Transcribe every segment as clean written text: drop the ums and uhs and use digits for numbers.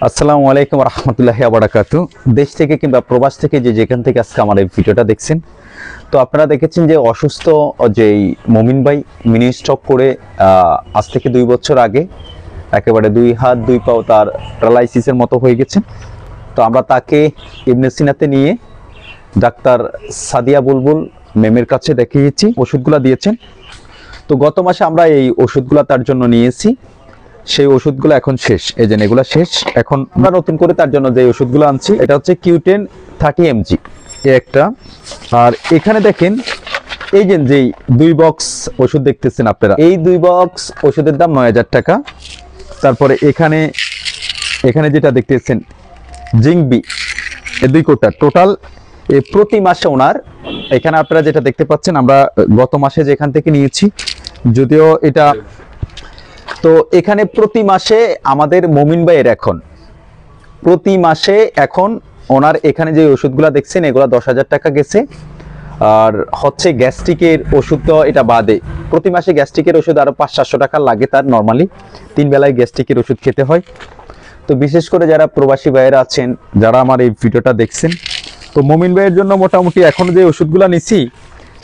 আসসালামু আলাইকুম রহমতুল্লাহি ওয়া বারাকাতু। দেশ থেকে কিংবা প্রবাস থেকে যেখান থেকে আজকে আমার এই ভিডিওটা দেখছেন, তো আপনারা দেখেছেন যে অসুস্থ যেই মমিন ভাই মিনি স্ট্রোক করে আজ থেকে 2 বছর আগে একেবারে 2 হাত 2 পাও তার প্যারালাইসিসের মতো হয়ে গেছে। তো আমরা তাকে ইবনে সিনাতে নিয়ে ডাক্তার সাদিয়া বুলবুল ম্যামের কাছে দেখিয়েছি, ওষুধগুলো দিয়েছেন। তো গত মাসে আমরা এই ওষুধগুলো তার জন্য নিয়েছি, সেই ওষুধগুলো এখন শেষ। এই যে এগুলো শেষ, এখন আমরা নতুন করে তার জন্য যে ওষুধগুলো আনছি এটা হচ্ছে Q10 30 mg একটা। আর এখানে দেখেন এই যে যেই 2 বক্স ওষুধ দেখতেছেন আপনারা, এই 2 বক্স ওষুধের দাম 9000 টাকা। তারপরে এখানে যেটা দেখতেছেন জিংবি, এই 2 কোটা টোটাল প্রতি মাসে ওনার এখানে আপনারা যেটা দেখতে পাচ্ছেন, আমরা গত মাসে যেখান থেকে নিয়েছি, যদিও এটা তো এখানে প্রতি মাসে আমাদের মমিন ভাইয়ের এখন প্রতি মাসে এখন ওনার এখানে যে ওষুধগুলো দেখছেন এগুলো 10,000 টাকা গেছে। আর হচ্ছে গ্যাস্ট্রিকের ওষুধ, তো এটা বাদে প্রতি মাসে গ্যাস্ট্রিকের ওষুধ আরো 500-700 টাকা লাগে তার। নর্মালি 3 বেলায় গ্যাস্ট্রিকের ওষুধ খেতে হয়। তো বিশেষ করে যারা প্রবাসী ভাইয়েরা আছেন, যারা আমার এই ভিডিওটা দেখছেন, তো মমিন ভাইয়ের জন্য মোটামুটি এখন যে ওষুধগুলো নিছি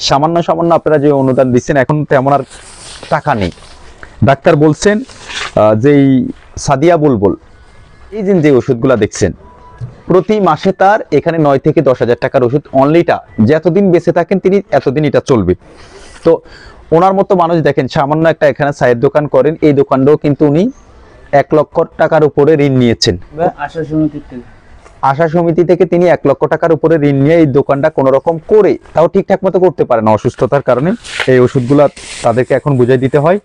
সামান্য আপনারা যে অনুদান দিচ্ছেন, এখন তেমন আর টাকা নেই। ডাক্তার বলছেন যেই সাদিয়া বুলবুল এই যে ওষুধগুলো দেখছেন প্রতি মাসে তার এখানে 9 থেকে 10,000 টাকার ওষুধ অনলিটা, যে এতদিন বেঁচে থাকেন তিনি এতদিন এটা চলবে। তো ওনার মতো মানুষ দেখেন সামান্য একটা এখানে চায়ের দোকান করেন, এই দোকানটাও কিন্তু উনি 1 লক্ষ টাকার উপরে ঋণ নিয়েছেন। আশা সমিতি থেকে তিনি 1 লক্ষ টাকার উপরে ঋণ নিয়ে এই দোকানটা কোনো রকম করে, তাও ঠিকঠাক মতো করতে পারে না অসুস্থতার কারণে। এই ওষুধগুলো তাদেরকে এখন বুঝাই দিতে হয়।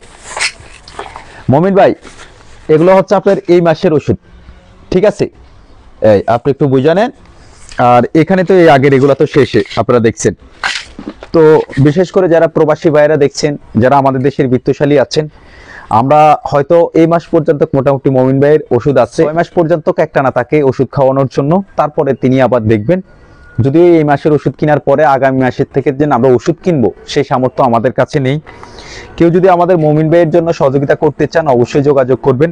মমিন ভাই, এগুলো হচ্ছে আপনার এই মাসের ওষুধ, ঠিক আছে? এই আপনি একটু বুঝে নেন। আর এখানে তো এই আগের এগুলো তো শেষে আপনারা দেখছেন। তো বিশেষ করে যারা প্রবাসী ভাইয়েরা দেখছেন, যারা আমাদের দেশের বিত্তশালী আছেন, আমরা হয়তো এই মাস পর্যন্ত মোটামুটি মমিন ভাইয়ের ওষুধ আছে 6 মাস পর্যন্ত একটানা তাকে ওষুধ খাওয়ানোর জন্য। তারপরে তিনি আবার দেখবেন, যদিও এই মাসের ওষুধ কেনার পরে আগামী মাসের থেকে যে আমরা ওষুধ কিনবো সেই সামর্থ্য আমাদের কাছে নেই। কেউ যদি আমাদের মমিন ভাইয়ের জন্য সহযোগিতা করতে চান অবশ্যই যোগাযোগ করবেন।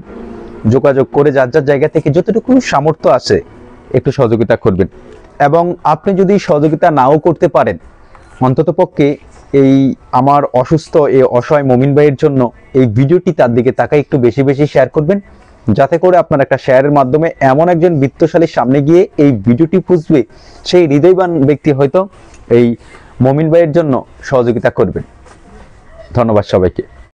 যোগাযোগ করে যার যার জায়গা থেকে যতটুকু সামর্থ্য আছে একটু সহযোগিতা করবেন। এবং আপনি যদি সহযোগিতা নাও করতে পারেন, অন্ততপক্ষে এই আমার অসুস্থ এই অসহায় মমিন ভাইয়ের জন্য এই ভিডিওটি তার দিকে তাকাই একটু বেশি বেশি শেয়ার করবেন, যাতে করে আপনার একটা শেয়ারের মাধ্যমে এমন একজন বিত্তশালীর সামনে গিয়ে এই ভিডিওটি বুঝবে, সেই হৃদয়বান ব্যক্তি হয়তো এই মমিন ভাইয়ের জন্য সহযোগিতা করবেন। ধন্যবাদ সবাইকে।